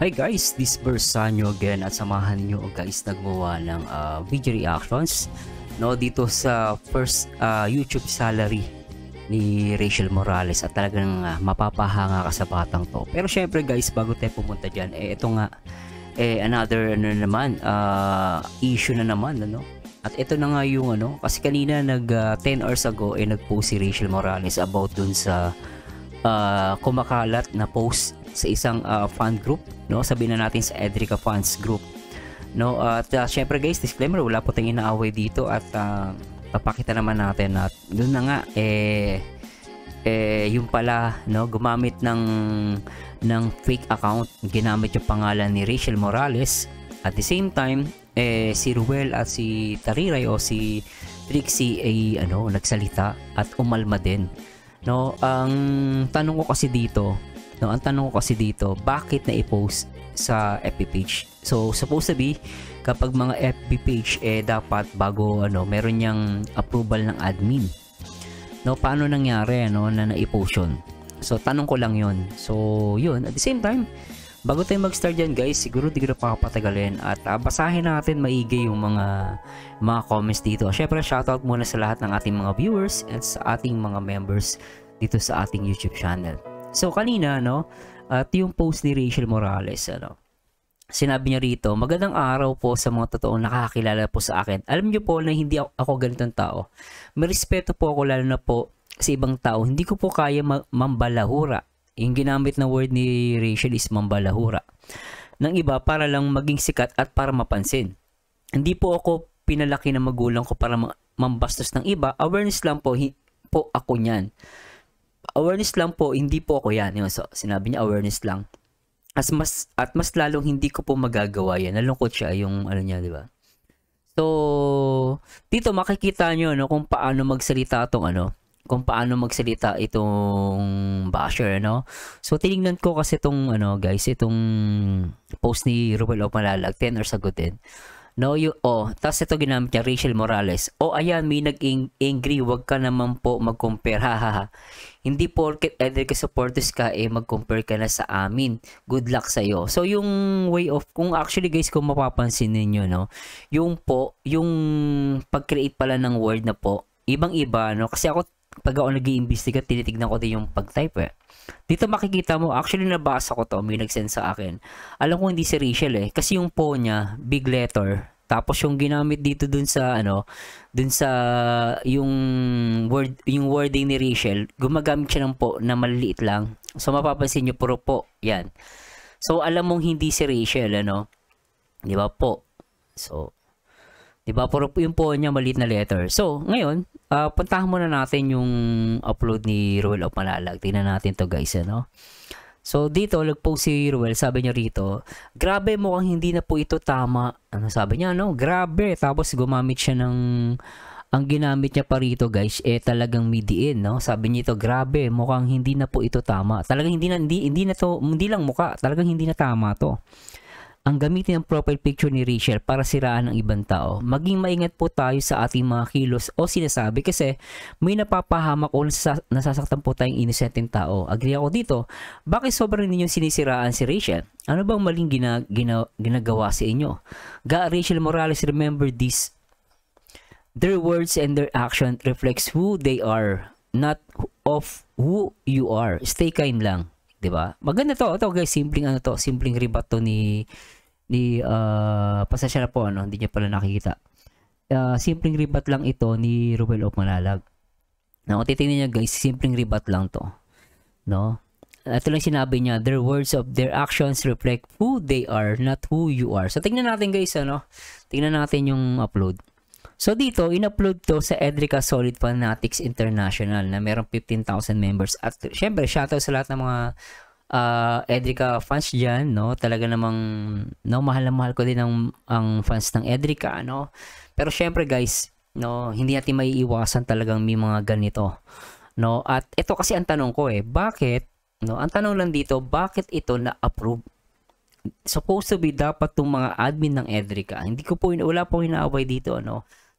Hi guys, this Bersanyo again at samahan nyo guys naggawa ng video reactions dito sa first YouTube salary ni Rachel Morales at talagang mapapahanga ka sa batang to. Pero syempre guys, bago tayo pumunta dyan, ito nga another issue na naman At ito na nga yung kasi kanina 10 hours ago nag-post si Rachel Morales about dun sa kumakalat na post sa isang fan group, sabihin na natin sa Edrica fans group, at syempre guys, disclaimer, wala po tayong inaaway dito at papakita naman natin at doon na nga yung pala gumamit ng fake account, ginamit yung pangalan ni Rachel Morales. At the same time si Ruel at si Tariray o si Trixie ay nagsalita at umalma din. Ang tanong ko kasi dito, bakit na i-post sa FB page? So supposed to be kapag mga FB page dapat bago meron niyang approval ng admin. Paano nangyari na na-i-post yun? So tanong ko lang yun. So yun, at the same time, bago tayo mag-start dyan guys, siguro di ko na papatagalin at basahin natin maigi yung mga comments dito. Syempre shoutout muna sa lahat ng ating mga viewers at sa ating mga members dito sa ating YouTube channel. So kanina at yung post ni Rachel Morales, sinabi niya rito, magandang araw po sa mga totoong nakakakilala po sa akin. Alam niyo po na hindi ako ganitong tao. May respeto po ako lalo na po sa ibang tao. Hindi ko po kaya mambalahura. Yung ginamit na word ni Rachel is mambalahura ng iba para lang maging sikat at para mapansin. Hindi po ako pinalaki ng magulang ko para mambastos ng iba. Awareness lang po ako niyan. Awareness lang po, hindi po ako yan. So, sinabi niya awareness lang. At mas lalong hindi ko po magagawa yan. Nalungkot siya yung niya, di ba? So, dito makikita niyo kung paano magsalita kung paano magsalita itong basher, So, tinignan ko kasi itong guys, itong post ni Ruel of Malalag 10 hours ago din. Tapos ito ginamit niya, Rachel Morales. Ayan, may nag-angry, wag ka naman po mag-compare, hahaha. Hindi porket Edrica supporters ka, mag-compare ka na sa amin. Good luck sa'yo. So, yung way of, kung actually guys, kung mapapansin ninyo, yung pag-create pala ng word na po, ibang-iba, kasi ako, pag ako nag-i-investigate, tinitignan ko din yung pag-type Dito makikita mo, actually nabasa ko to, may nag-send sa akin. Alam ko hindi si Rachel kasi yung po niya, big letter. Tapos yung ginamit dito dun sa yung wording ni Rachel, gumagamit siya ng po na maliliit lang. So mapapansin niyo puro po, yan. So alam mong hindi si Rachel, di ba po? So, di ba puro yung po niya maliit na letter. So ngayon, puntahan muna natin yung upload ni Ruel of Malalag. Tingnan natin to guys, So dito nag-post si Ruel, sabi niya rito, grabe, mukhang hindi na po ito tama. Sabi niya, grabe. Tapos gumamit siya ang ginamit niya pa rito guys, talagang midiin, Sabi niya ito, grabe, mukhang hindi na po ito tama. Talagang hindi na to, hindi lang mukha, talagang hindi na tama to. Ang gamitin ng profile picture ni Rachel para siraan ng ibang tao. Maging maingat po tayo sa ating mga kilos o sinasabi kasi may napapahamak o nasasaktan po tayong inosenteng tao. Agree ako dito. Bakit sobrang ninyong sinisiraan si Rachel? Ano bang maling ginagawa sa inyo? Rachel Morales, remember this. Their words and their action reflects who they are, not of who you are. Stay kind lang. Diba? Maganda to guys, simpleng simpleng rebut to ni pasensya na po hindi niya pala nakikita. Simpleng rebut lang ito ni Ruel of Malalag. Kung titingnan niya guys, simpleng rebut lang to. Ito lang sinabi niya, their words of their actions reflect who they are, not who you are. So tingnan natin guys, tingnan natin yung upload. So dito, in-upload to sa Edrica Solid Fanatics International na merong 15,000 members. At syempre, shoutout sa lahat ng mga Edrica fans dyan, Talaga namang, mahal na mahal ko din ang fans ng Edrica, Pero syempre guys, hindi natin maiiwasan talagang may mga ganito, At ito kasi ang tanong ko bakit, ang tanong lang dito, bakit ito na-approve? Supposed to be dapat tong mga admin ng Edrica. Wala po inaaway dito,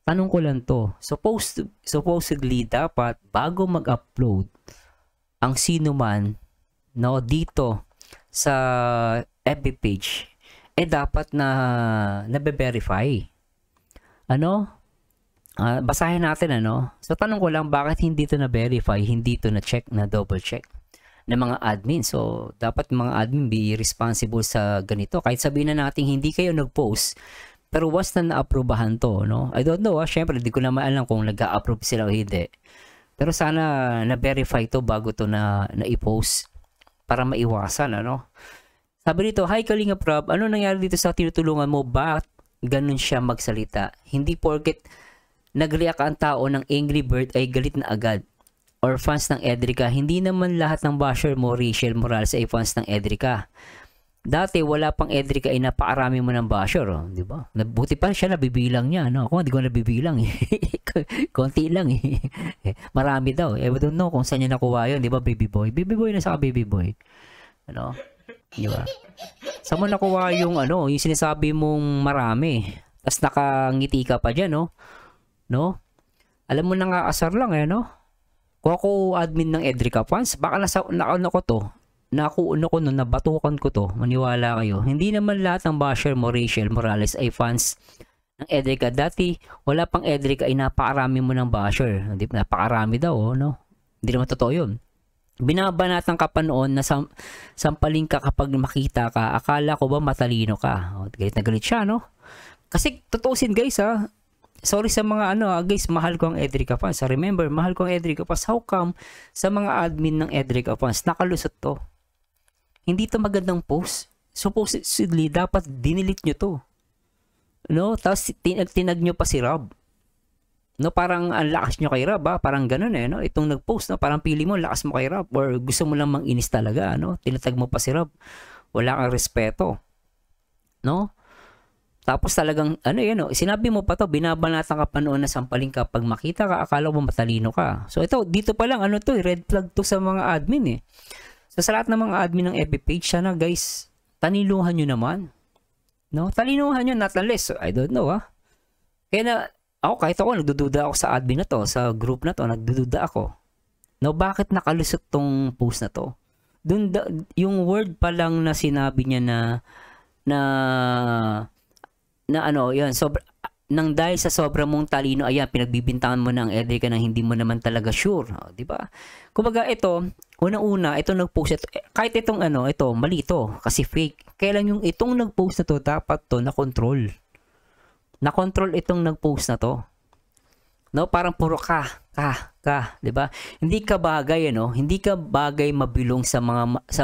Tanong ko lang to, supposedly dapat bago mag-upload ang sino man dito sa FB FB page, dapat na nabe-verify. Basahin natin, So, tanong ko lang, bakit hindi to na-verify, hindi to na-check, na double-check ng mga admin? So, dapat mga admin be responsible sa ganito. Kahit sabihin na natin, hindi kayo nag-post, pero once na na-approbahan to, I don't know, syempre, hindi ko naman alam kung nag-a-approve sila o hindi. Pero sana na-verify to bago to na-i-post para maiwasan, Sabi dito, hi Kalinga Prab, ano nangyari dito sa tinutulungan mo? Bakit ganun siya magsalita? Hindi porket nag-react ang tao ng Angry Bird ay galit na agad. Or fans ng Edrica, hindi naman lahat ng basher mo, Rachel Morales, ay fans ng Edrica. Dati, wala pang Edrica ay napakarami mo ng basher, di ba? Buti pa siya nabibilang niya, Ako, hindi ko nabibilang, konti lang, Marami daw. I don't know kung saan niya nakuha yun, di ba, baby boy? Baby boy na saka baby boy. Di ba? Saan mo nakuha yung, yung sinasabi mong marami? Tapos nakangiti ka pa dyan, Alam mo na nga, asar lang, Kung ako admin ng Edrica fans, baka nakuno ko to, nabatukan ko to, maniwala kayo. Hindi naman lahat ng basher mo, Rachel Morales, ay fans ng Edrica. Dati, wala pang Edrica, ay napakarami mo ng basher. Napakarami daw, Hindi naman totoo yun. Binabanatan ka pa noon na sampaling ka kapag makita ka, akala ko ba matalino ka? Galit na galit siya, Kasi, tutusin guys, sorry sa mga guys, mahal ko ang Edrica fans. Remember, mahal ko ang Edrica fans. How come sa mga admin ng Edrica fans, nakalusot to? Hindi to magandang post. Supposedly, dapat dinilit nyo to. Tapos tinag nyo pa si Rob. Parang ang lakas nyo kay Rob, parang ganun Itong nag-post, parang pili mo, lakas mo kay Rob. Or gusto mo lang mang-inis talaga, Tinatag mo pa si Rob. Wala kang respeto. Tapos talagang, sinabi mo pa to, binabanatan ka pa noon na sampaling ka, pag makita ka, akala mo matalino ka. So ito, dito pa lang, red flag to sa mga admin So sa lahat ng mga admin ng FB page, sana guys, taniluhan nyo naman. Talinuhan nyo, not unless, I don't know Kaya na, kahit ako, nagdududa ako sa admin na to, sa group na to, nagdududa ako. Bakit nakalusot tong post na to? Yung word pa lang na sinabi niya na yun, nang dahil sa sobrang mong talino, ayan, pinagbibintangan mo na ang Edrica na hindi mo naman talaga sure, di ba? Kumbaga ito, unang-una, ito nag-post ito, kahit itong ito, mali ito, kasi fake. Kailan yung itong nag-post na to, dapat to na-control. Na-control itong nag-post na to. Parang puro ka, di ba? Hindi ka bagay, hindi ka bagay mabilong sa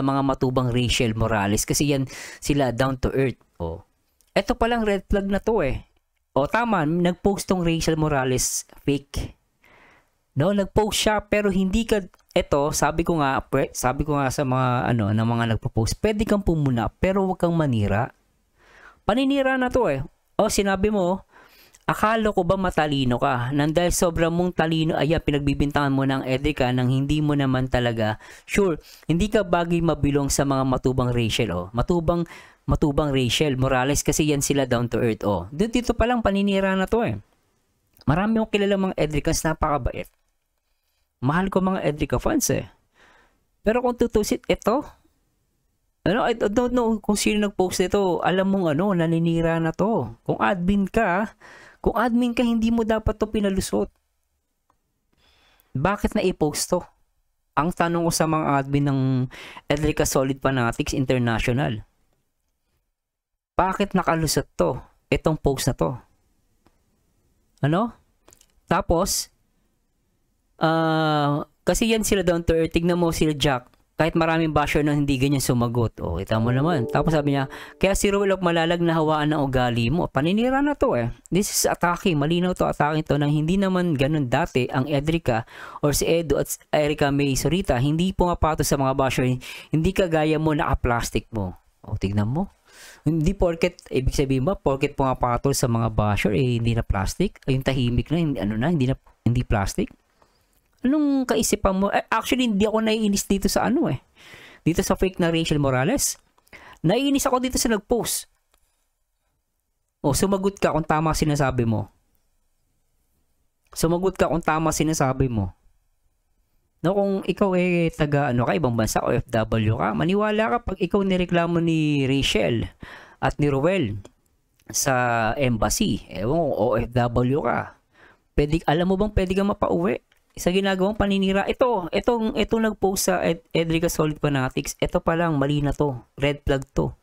mga matubang Rachel Morales kasi yan sila down to earth, Ito palang red flag na to tama, nag-post tong Rachel Morales fake. Nag-post siya pero hindi ka, sabi ko nga sa mga na mga nagpo-post, pwede kang pumuna pero wag kang manira. Paninira na to sinabi mo, akala ko ba matalino ka? Nang dahil sobrang mong talino, ayan, pinagbibintangan mo ng Edrica nang hindi mo naman talaga sure. Hindi ka bagay mabilong sa mga matubang Rachel, matubang Rachel Morales kasi yan sila down to earth, Dito pa lang paninira na to Marami akong kilalang mga Edricans, napakabait. Mahal ko mga Edrica fans Pero kung tutusin, ito, I don't know kung sino nag-post nito, alam mong naninira na to. Kung admin ka, hindi mo dapat to pinalusot. Bakit na i-post to? Ang tanong ko sa mga admin ng Edrica Solid Fanatics International, bakit nakalusot to? Itong post na to. Tapos, kasi yan sila down to earth. Tignan mo sila Jack. Kahit maraming basher na hindi ganyan sumagot. Kita mo naman. Tapos sabi niya, kaya si Ruel of Malalag na hawaan ng ugali mo. Paninira na to This is attacking. Malinaw to, attacking to nang hindi naman ganun dati ang Edrica or si Edo at Erica May Sorita. Hindi pumapato sa mga basher. Hindi kagaya mo, naka-plastic mo. Tignan mo. Hindi porket, ibig sabihin ba, porket pumapatol sa mga basher, hindi na plastic? Yung tahimik na, hindi plastic? Anong kaisipan mo? Actually, hindi ako naiinis dito sa dito sa fake na Rachel Morales. Naiinis ako dito sa nag-post. Sumagot ka kung tama sinasabi mo. No, kung ikaw taga ano ka, ibang bansa, OFW ka, maniwala ka pag ikaw nireklamo ni Rachel at ni Ruel sa embassy, ewan ko, OFW ka, alam mo bang pwede kang mapauwi sa ginagawang paninira? Itong nag-post sa Edrica Solid Fanatics, ito pa lang, mali na to, red flag to.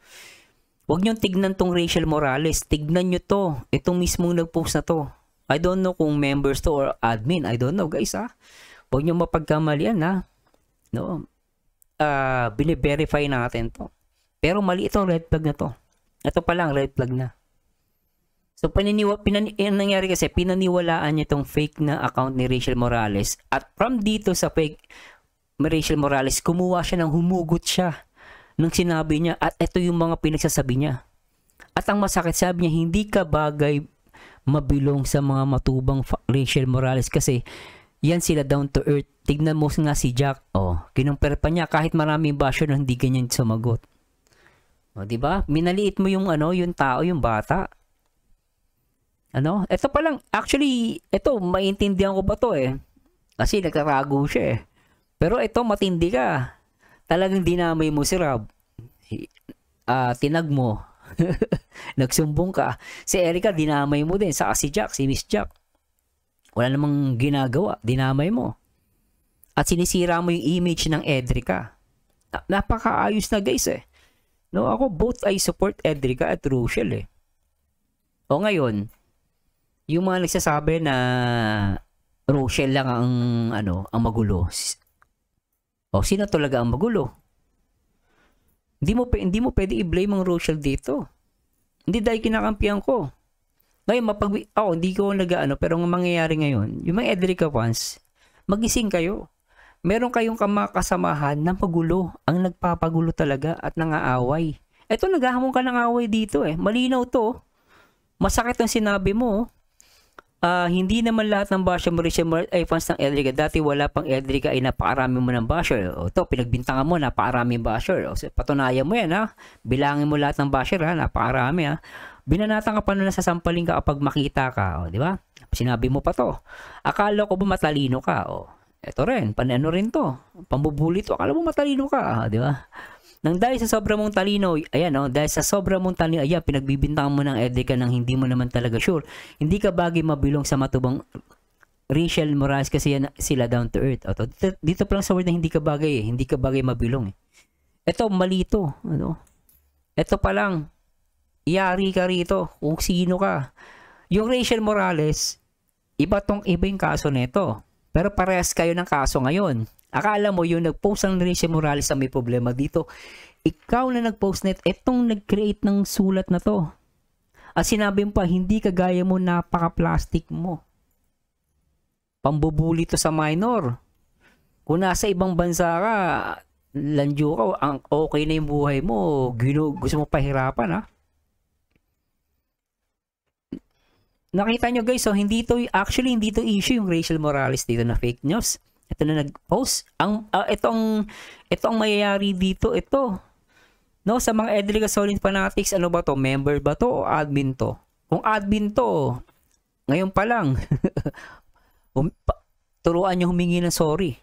Huwag nyo tignan tong Rachel Morales, tignan nyo to, itong mismong nag-post na to. I don't know kung members to or admin, I don't know guys ha. Huwag nyo mapagkamalian ha. No? Bine-verify natin to. Pero mali itong red flag na to. Ito pa lang, red flag na. So, nangyari kasi, pinaniwalaan niya itong fake na account ni Rachel Morales. At from dito sa fake Rachel Morales, kumuha siya humugot siya ng sinabi niya. At ito yung mga pinagsasabi niya. At ang masakit, sabi niya, hindi ka bagay mabilong sa mga matubang Rachel Morales kasi yan sila down to earth. Tignan mo nga si Jack. Kinumpir pa niya kahit maraming basher na hindi ganyan sumagot. Diba? Minaliit mo yung yung tao, yung bata. Ito pa lang, actually, ito, maintindihan ko ba to kasi nagtatago siya Pero ito, matindi ka. Talagang dinamay mo si Rob. Tinag mo. Nagsumbong ka. Si Erica, dinamay mo din. Saka si Jack, si Miss Jack. Wala namang ginagawa. Dinamay mo. At sinisira mo yung image ng Edrica. Napakaayos na guys No, ako both I support Edrica at Rochelle ngayon, yung mga nagsasabi na Rochelle lang ang magulo. Sino talaga ang magulo? Hindi mo pwede i-blame ang Rochelle dito. Hindi dahil kinakampihan ko. Ngayon, hindi ko pero ang mangyayari ngayon, yung mga Edrica fans, magising kayo. Meron kayong kasamahan na magulo, ang nagpapagulo talaga at nangaaway. Ito, naghahamon ka ng away dito Malinaw to. Masakit ang sinabi mo. Hindi naman lahat ng basher mo ay fans ng Edrica. Dati wala pang Edrica ay napakarami mo ng basher. Ito, pinagbintangan mo, napakaraming basher. Patunayan mo yan Bilangin mo lahat ng basher napakarami Binanatan ka pa na nasasampaling ka kapag makita ka. Di ba? Sinabi mo pa to. Akala ko ba matalino ka? Ito rin, ano rin to? Pambubuli to. Akala mo matalino ka. Di ba? Nang dahil sa sobra mong talino, dahil sa sobra mong talino, pinagbibintangan mo ng Edrica nang hindi mo naman talaga sure. Hindi ka bagay mabilong sa matubang Rachel Morales kasi yan sila down to earth. Dito pa lang sa word na hindi ka bagay hindi ka bagay mabilong Ito, mali to. Ito pa lang, iyari ka rito kung sino ka. Yung Rachel Morales, iba yung kaso nito. Pero parehas kayo ng kaso ngayon. Akala mo yung nag-post ng Rachel Morales na may problema dito. Ikaw na nag-post net, itong nag-create ng sulat na to. At sinabi mo pa, hindi kagaya mo, napaka-plastic mo. Pambubuli to sa minor. Kung nasa ibang bansa ka, landyo ka, okay na yung buhay mo, gusto mo pahirapan Nakita nyo guys, hindi to issue yung Rachel Morales dito na fake news. Ito na nag-post. Ito ang mayayari dito. No, sa mga Edrica Solid Fanatics, ano ba to? Member ba to o admin to? Kung admin to, ngayon pa lang, turuan nyo humingi ng sorry.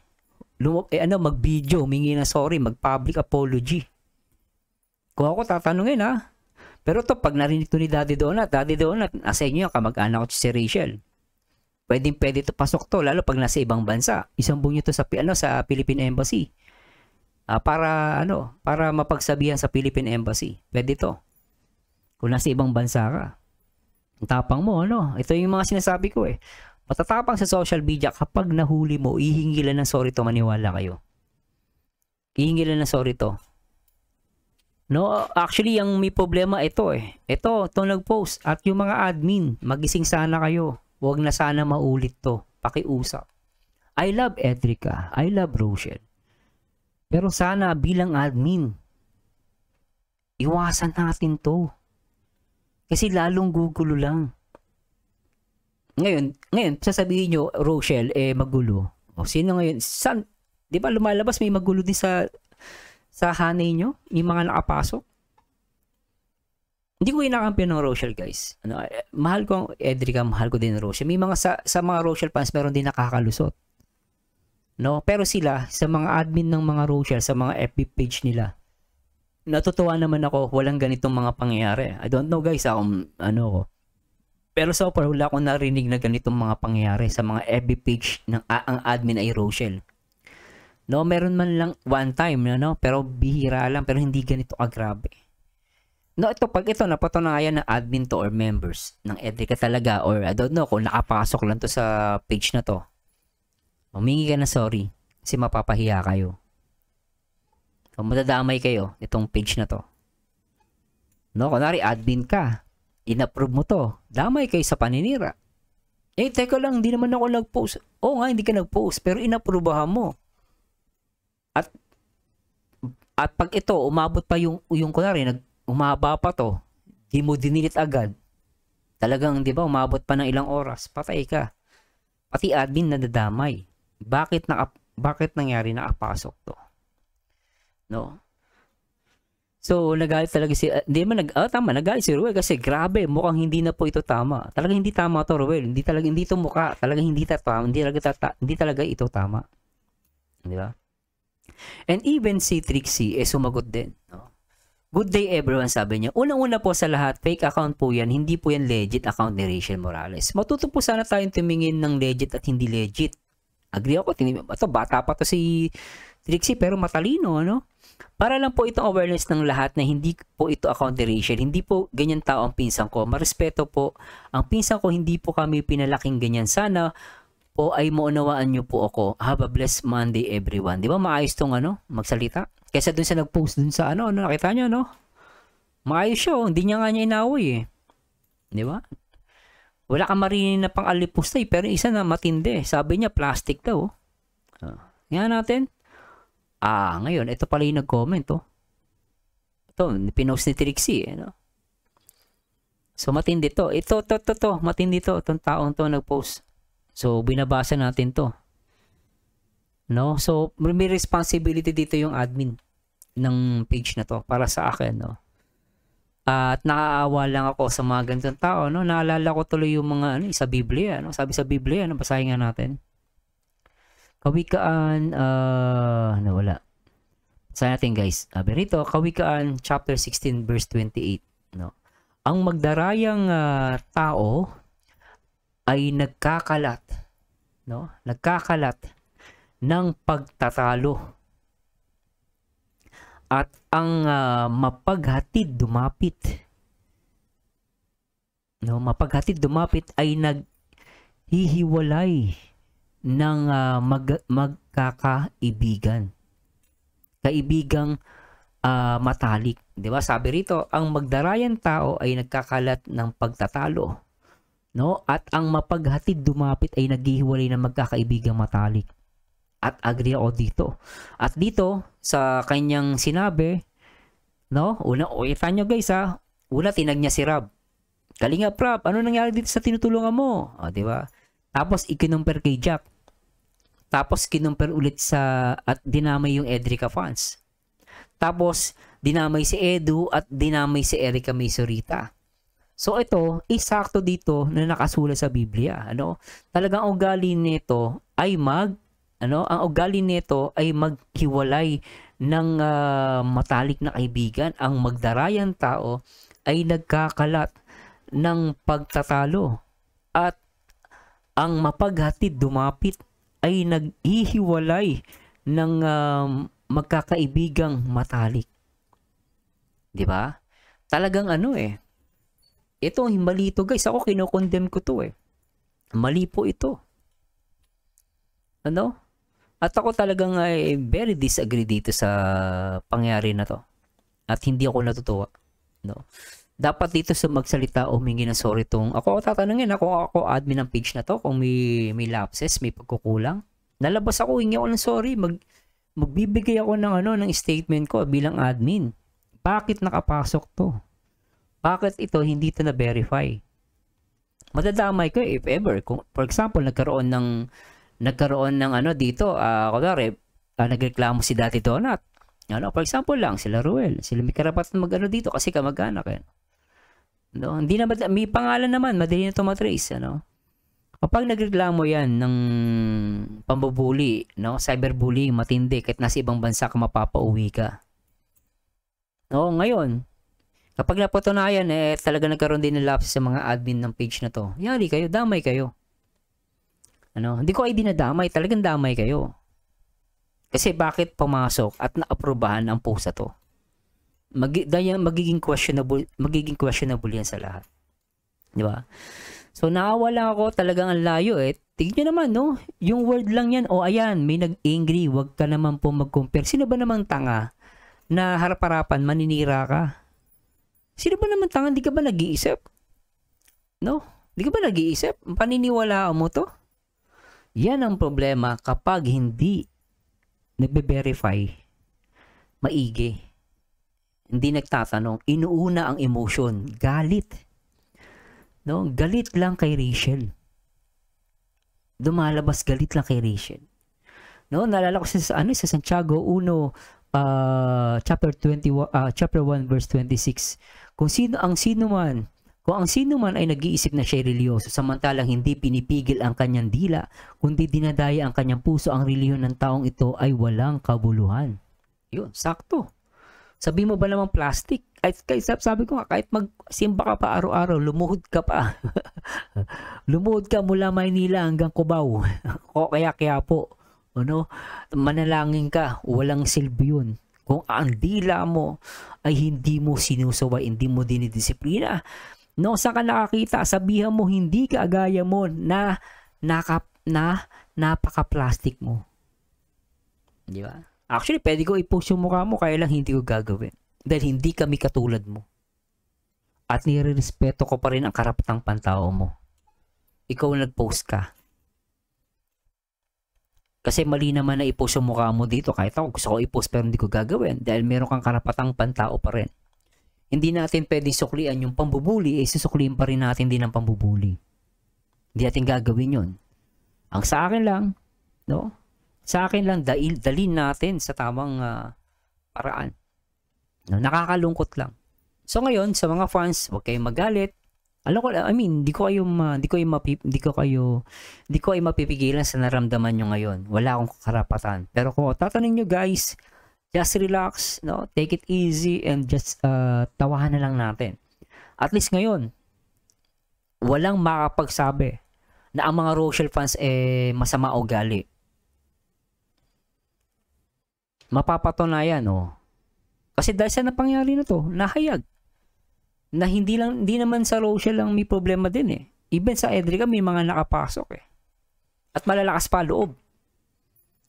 Mag-video, humingi ng sorry, mag-public apology. Kung ako tatanungin Pero to, pag narinig to ni Daddy Donut, nasa inyo yung kamag-anak ko si Rachel. Pwede to pasok to, lalo pag nasa ibang bansa. Isumbong nyo to sa Philippine Embassy. Para mapagsabihan sa Philippine Embassy. Pwede to. Kung nasa ibang bansa ka. Ang tapang mo, Ito yung mga sinasabi ko Matatapang sa social media, kapag nahuli mo, ihingilan ng sorry to, maniwala kayo. Ihingilan ng sorry to. No, actually, ang may problema ito itong nag-post. At yung mga admin, magising sana kayo. Huwag na sana maulit to. Pakiusap. I love Edrica. I love Rochelle. Pero sana bilang admin, iwasan natin to. Kasi lalong gugulo lang. Ngayon, sasabihin nyo, Rochelle, magulo. Sino ngayon? Di ba lumalabas may magulo din sa hanay nyo? Yung mga nakapasok? Hindi ko inakampihan ng Rochelle guys. Mahal ko ang Edrica, mahal ko din Rochelle. May mga sa mga Rochelle fans meron din nakakalusot. no? Pero sila sa mga admin ng mga Rochelle, sa mga FB page nila, natutuwa naman ako, walang ganitong mga pangyayari. I don't know guys, kung ano ko. Pero so far, wala akong narinig na ganitong mga pangyayari sa mga FB page ng ang admin ay Rochelle. No, meron man lang one time, no? Pero bihira lang, pero hindi ganito kagrabe. No, ito, pag ito napatunayan na admin to or members ng Edrica talaga, or I don't know kung nakapasok lang to sa page na to, humingi ka na sorry kasi mapapahiya kayo. So, madadamay kayo itong page na to. No, kunwari admin ka, inapprove mo to, damay kayo sa paninira. Eh, teka lang, hindi naman ako nag-post. Oo nga, hindi ka nag-post, pero inapprovehan mo. At pag ito, umabot pa yung kunwari, umaba pa to, di mo dinilit agad. Talagang, di ba, umabot pa ng ilang oras, patay ka. Pati admin nadadamay. Bakit nangyari na apasok to? No? So, nagalit talaga nagalit si Ruel kasi grabe, mukhang hindi na po ito tama. Talagang hindi tama to, Ruel. Hindi to mukha. Talagang hindi talaga ito tama. Di ba? And even si Trixie sumagot din, no? Good day everyone, sabi niya. Unang-una po sa lahat, fake account po yan. Hindi po yan legit account ni Rachel Morales. Matuto po sana tayong tumingin ng legit at hindi legit. Agree ako. Bata pa to si Trixie pero matalino, ano? Para lang po itong awareness ng lahat na hindi po ito account ni Rachel. Hindi po ganyan tao ang pinsan ko. Marespeto po. Ang pinsan ko, hindi po kami pinalaking ganyan. Sana po ay maunawaan niyo po ako. Have a blessed Monday everyone. Di ba maayos tong magsalita? Kesa dun sa nag-post dun sa nakita nyo, no? Maayos siya, hindi niya nga niya inaway eh. Di ba? Wala kang marinig na pang-alipustay, pero isa na matindi. Sabi niya, plastic daw. Nga natin. Ngayon, ito pala yung nag-comment, oh. Ito, pinost ni Trixie, no? So, matindi to. Matindi to. Itong taong to nag-post. So, binabasa natin to. No? So, may responsibility dito yung admin ng page na to para sa akin, no? At nakaawa lang ako sa mga ganitong tao, no? Naalala ko tuloy yung mga sa Biblia, no? Sabi sa Biblia, basahin nga natin. Kawikaan, nawala. Basahin natin, guys. Sabi rito, Kawikaan chapter 16 verse 28, no? Ang magdarayang tao ay nagkakalat, no? Nagkakalat ng pagtatalo. At ang mapaghatid dumapit, no, mapaghatid dumapit ay naghihiwalay ng magkakaibigan. Kaibigang matalik, 'di ba? Sabi rito, ang magdarayang tao ay nagkakalat ng pagtatalo, no? At ang mapaghatid dumapit ay naghihiwalay ng magkakaibigang matalik. At agree ako dito. At dito, sa kanyang sinabi, no? Kita nyo guys ha. Una, tinag niya si Rob. Kalinga Prab, ano nangyari dito sa tinutulungan mo? Di ba? Tapos, ikinumper kay Jack. Tapos, kinumper ulit at dinamay yung Edrica fans. Tapos, dinamay si Edu at dinamay si Erica Maysorita. So, ito, isakto dito na nakasulat sa Biblia. Talagang ugali nito ay ang ugali nito ay maghiwalay ng matalik na kaibigan. Ang magdarayang tao ay nagkakalat ng pagtatalo. At ang mapaghatid dumapit ay naghihiwalay ng magkakaibigang matalik. 'Di ba? Talagang ito mali ito guys. Ako kinokondem ko to eh. Mali po ito. At ako talagang very disagree dito sa pangyari na to. At hindi ako natutuwa. No? Dapat dito sa magsalita o humingi ng sorry ako tatanungin ako admin ng page na to kung may lapses, may pagkukulang. Nalabas ako, hingi ako ng sorry, magbibigay ako ng statement ko bilang admin. Bakit nakapasok to? Bakit ito hindi ito na-verify? Madadamay ko if ever. Kung, for example, nagkaroon ng dito, nagreklamo si Dati Donut. For example lang, sila Ruel, sila may karapatan dito kasi kamag-anak. Hindi na may pangalan naman, madali na ito matrace. Kapag nagreklamo yan ng pambubuli, no? Cyberbullying, matindi, kahit nasa ibang bansa ka mapapauwi ka. No, ngayon, kapag napatunayan, talaga nagkaroon din ng lapses sa mga admin ng page na to. Yari kayo, damay kayo. Hindi ko ay dinadamay, talagang damay kayo. Kasi bakit pumasok at naaprubahan ang post na to? Magiging questionable yan sa lahat. Di ba? So, naawa lang ako, talagang ang layo Tignan nyo naman, no? Yung word lang yan, ayan, may nag-angry, wag ka naman po mag-compare. Sino ba namang tanga na harap-harapan, maninira ka? Sino ba naman tanga? Di ka ba nag-iisip? No? Di ka ba nag-iisip? Paniniwalaan mo to? Yan ang problema kapag hindi nagbe-verify, maigi. Hindi nagtatanong, inuuna ang emotion, galit. No, galit lang kay Rachel. Dumalabas galit lang kay Rachel. No, naalala ko sa Santiago 1 chapter 1 verse 26. Kung ang sino man ay nag-iisip na siya religyoso, samantalang hindi pinipigil ang kanyang dila, kundi dinadaya ang kanyang puso, ang relihiyon ng taong ito ay walang kabuluhan. Yun, sakto. Sabi mo ba naman plastic? Sabi ko nga, kahit magsimba ka pa araw-araw, lumuhod ka pa. Lumuhod ka mula Maynila hanggang Cubao. O kaya po. Manalangin ka, walang silbi yun. Kung ang dila mo ay hindi mo sinusaway, hindi mo dinidisiplina, saan ka nakakita? Sabihan mo, hindi ka agaya mo na napaka-plastic mo. Di ba? Actually, pwede ko i-post yung mukha mo, kaya lang hindi ko gagawin. Dahil hindi kami katulad mo. At nire-respeto ko pa rin ang karapatang pantao mo. Ikaw nag-post ka. Kasi mali naman na i-post yung mukha mo dito. Kahit ako gusto ko i-post pero hindi ko gagawin. Dahil meron kang karapatang pantao pa rin. Hindi natin pwedeng suklian yung pambubuli, susukliin pa rin natin din ang pambubuli. Hindi natin gagawin yun. Ang sa akin lang, sa akin lang, dalhin natin sa tamang paraan. Nakakalungkot lang. So ngayon, sa mga fans, huwag kayong magalit. Hindi ko kayo mapipigilan sa naramdaman nyo ngayon. Wala akong karapatan. Pero kung tatanungin nyo guys, just relax, take it easy and just tawahan na lang natin. At least ngayon, walang makapagsabi na ang mga Rochelle fans masama o gali. Mapapatunayan, Kasi dahil sa napangyari na to, nahayag. Na hindi naman sa Rochelle lang may problema din Even sa Edrica may mga nakapasok At malalakas pa loob.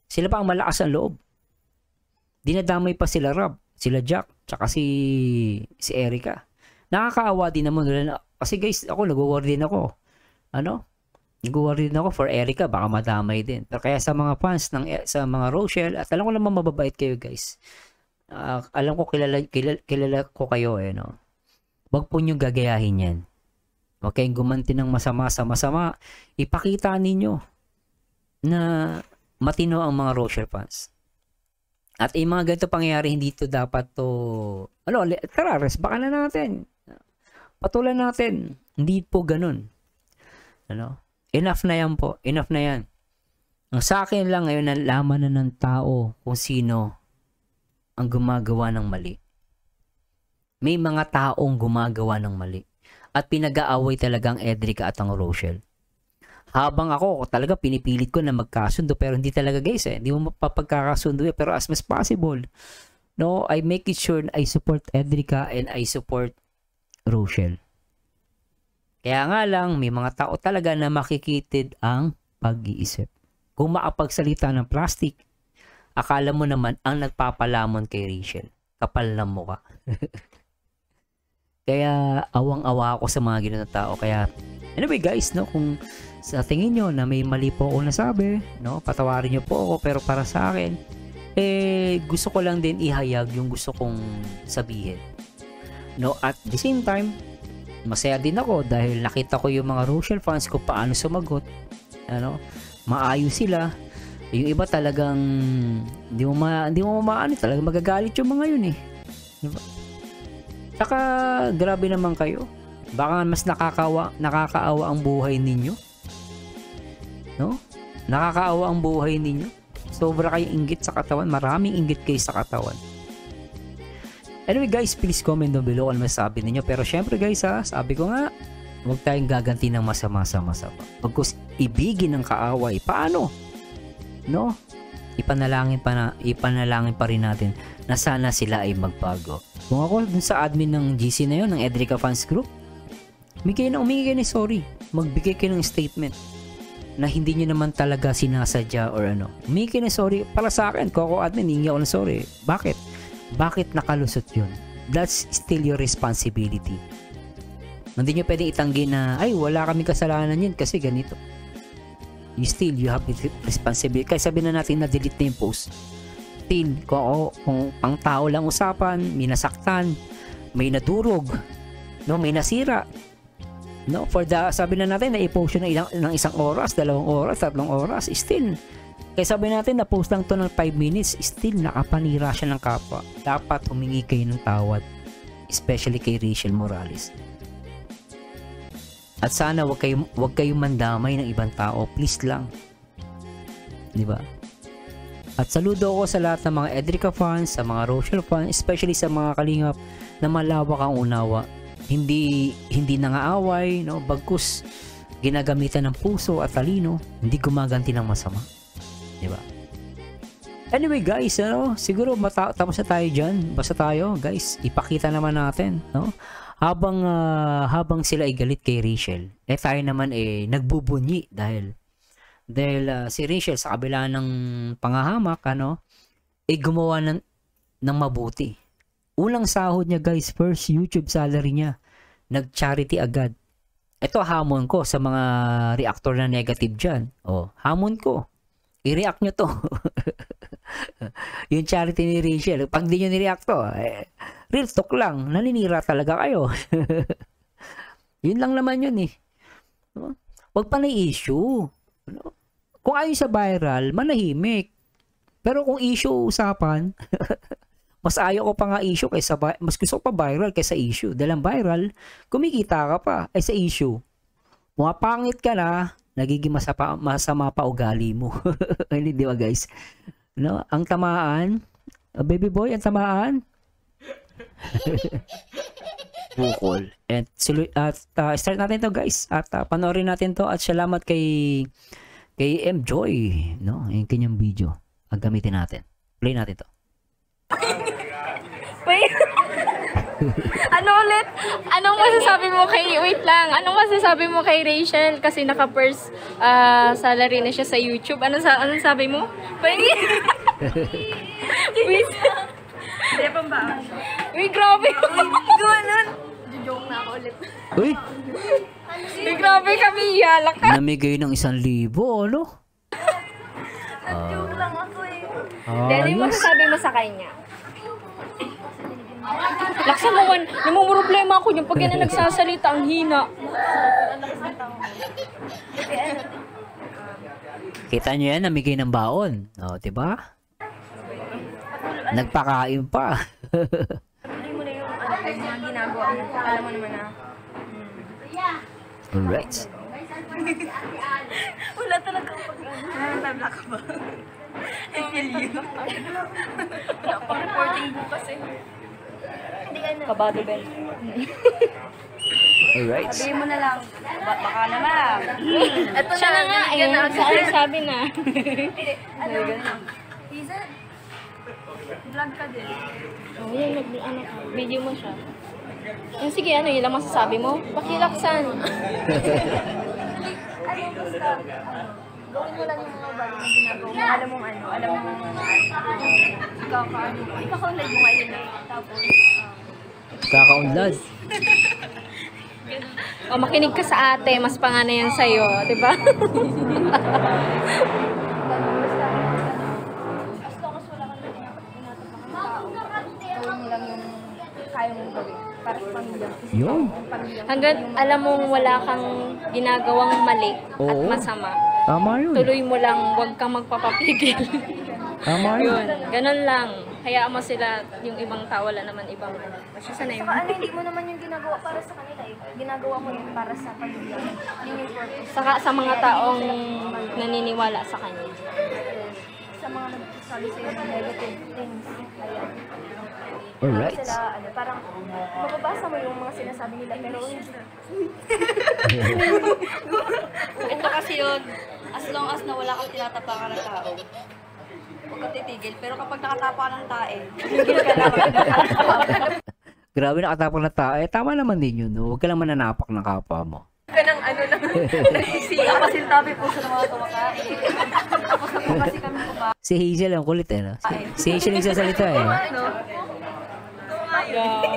Sila pa ang malakas ang loob. Dinadamay pa sila Rob, sila Jack, tsaka si Erica. Nakakaawa din naman nila. Kasi guys, ako nag-worry din ako. Nag-worry din ako for Erica, baka madamay din. Pero kaya sa mga fans sa mga Rochelle, at alam ko naman mababait kayo guys. Alam ko kilala ko kayo Wag po nyo gagayahin yan. Huwag kayong gumanti ng masama sa masama. Ipakita ninyo na matino ang mga Rochelle fans. At yung mga ganito pangyayari, hindi to dapat to tara, resbaka na natin. Patulan natin. Hindi po ganun. Enough na yan po. Enough na yan. Ang sa akin lang ngayon, nalaman na ng tao kung sino ang gumagawa ng mali. May mga taong gumagawa ng mali. At pinag-aaway talagang Edrica at ang Rochelle. Habang ako talaga pinipilit ko na magkasundo, pero hindi talaga guys hindi mo mapapagkakasundo pero as much possible I make it sure I support Edrica and I support Rochelle. Kaya nga lang may mga tao talaga na makikitid ang pag-iisip. Kung makapagsalita ng plastic, akala mo naman ang nagpapalamon kay Rachel. Kapal ng mukha. Kaya awang-awa ako sa mga ganitong tao. Kaya anyway guys, kung sa tingin nyo na may mali po ako nasabi, patawarin nyo po ako, pero para sa akin, gusto ko lang din ihayag yung gusto kong sabihin. At the same time, masaya din ako dahil nakita ko yung mga Rochelle fans ko paano sumagot. Maayos sila. Yung iba talagang hindi mo maano, talagang magagalit yung mga yun diba? Saka grabe naman kayo. Baka mas nakakaawa ang buhay ninyo. No? Nakakaawa ang buhay ninyo. Sobra kayo inggit sa katawan. Maraming inggit kayo sa katawan. Anyway guys, please comment down below kung masasabi ninyo. Pero syempre guys sabi ko nga, huwag tayong gaganti ng masama sa masama. Pagkus ibigin ng kaaway, paano? No? Ipanalangin pa rin natin na sana sila ay magbago. Kung ako dun sa admin ng GC na yun, ng Edrica Fans Group, humingi kayo ng sorry. Magbigay kayo ng statement na hindi nyo naman talaga sinasadya or ano. Humingi kayo ng sorry. Para sa akin, kung ako admin, hingi ako ng sorry. Bakit? Bakit nakalusot yun? That's still your responsibility. Hindi nyo pwedeng itanggi na, ay, wala kami kasalanan yun kasi ganito. You have responsibility. Kaya sabihin na natin na delete na yung post. Still, kung pang tao lang usapan, may nasaktan, may nadurog, no, may nasira. No, sabi na natin na i-post yun ng 1 oras, 2 oras, 3 oras, still. Kaya sabi natin na post lang to ng 5 minutes, still nakapanira siya ng kapwa. Dapat humingi kayo ng tawad, especially kay Rachel Morales. At sana wag kayong mandamay ng ibang tao, please lang. 'Di ba? At saludo ako sa lahat ng mga Edrica fans, sa mga Rochelle fans, especially sa mga kalingap na malawak ang unawa. Hindi nangaaway, no, bagkus ginagamitan ng puso at talino, hindi gumaganti ng masama. 'Di ba? Anyway guys, siguro tapos na tayo diyan. Basta tayo, guys, ipakita naman natin, no? Habang sila ay galit kay Rachel, tayo naman nagbubunyi dahil si Rachel sa kabila ng pangahamak, gumawa ng mabuti. Unang sahod niya guys, first YouTube salary niya, nag-charity agad. Ito hamon ko sa mga reactor na negative dyan. Hamon ko. I-react nyo to. Yung charity ni Rachel, pag di nyo ni-react to, real talk lang, naninira talaga kayo. Yun lang naman yun . Huwag pa na issue. Kung ayaw sa viral, manahimik. Pero kung issue usapan, mas ayaw ko pa nga issue kaysa mas gusto ko pa viral kaysa issue. Dahil ang viral, kumikita ka pa sa issue. Pangit ka na, nagiging masama pa ugali mo. Hindi ba guys? No, ang tamaan, baby boy, ang tamaan. Bukol. And start natin to guys. At panoorin natin to at salamat kay M Joy, no, yung kanyang video. Gamitin natin. Play natin to. Wait. Ano ulit? Anong masasabi mo wait lang. Anong masasabi mo kay Rachel kasi naka-first salary na siya sa YouTube? Anong sabi mo? Wait. Hindi pa ba? Uy, grabe. Gano'n. Joke na ako ulit. Uy. Uy, grabe kami. Yalak ka. Namigay ng 1,000, ano? Joke lang ako Then, yung masasabi mo sa kanya? Laksa mo man, namumroblema ako yung pag yan na nagsasalita, ang hina. Kita nyo yan, namigay ng baon. Diba? Nagpakain pa. Tuloy mo na yung mga ginagawa mo. Alam mo naman na. Alright. Wala talaga tabla ka ba? I feel you. Wala pang reporting bukas Kabado, Ben. Alright. Sabihin mo na lang. Baka naman. Ito siya na nga sabi na. Hazel, vlog ka din. Video mo siya. Sige, yun lang masasabi mo? Pakilaksan. Basta, gawin mo lang yung mga bago na ginagawa mo. Alam mong ikaw-unlad mo ngayon Tapos, Kakaunlad. makinig ka sa ate, mas pangana yan sa'yo, di ba? Yun. Hanggang alam mong wala kang ginagawang mali at masama. Tama yun. Tuloy mo lang, huwag kang magpapapigil. Tama yun. Ganun lang. hayaan mo sila, yung ibang tao, wala naman ibang sanay mo. Saka ano, hindi mo naman yung ginagawa para sa kanila eh. Ginagawa mo yun para sa pamilya. Yun yung purpose. Saka sa mga taong naniniwala sa kanya. Sa mga nagsasabi sa'yo ng negative things. Ayan. Alright. Sila, ano, parang mababasa mo yung mga sinasabi nila pero Ito kasi yun, as long as na wala kang tinatapakan ng tao, huwag kang titigil. Pero kapag nakatapa ng tae, tigil ka na kapag nakatapa. Grabe, nakatapang na tao. Tama naman din yun, no? Huwag ka lang mananapak ng kapwa mo. ka ng ano lang. Siya kasi tabi po sa mga kumakain. Tapos na po kasi kami kumain. Si Hazel ang kulit, no? Si Hazel nagsasalita, eh. Ano?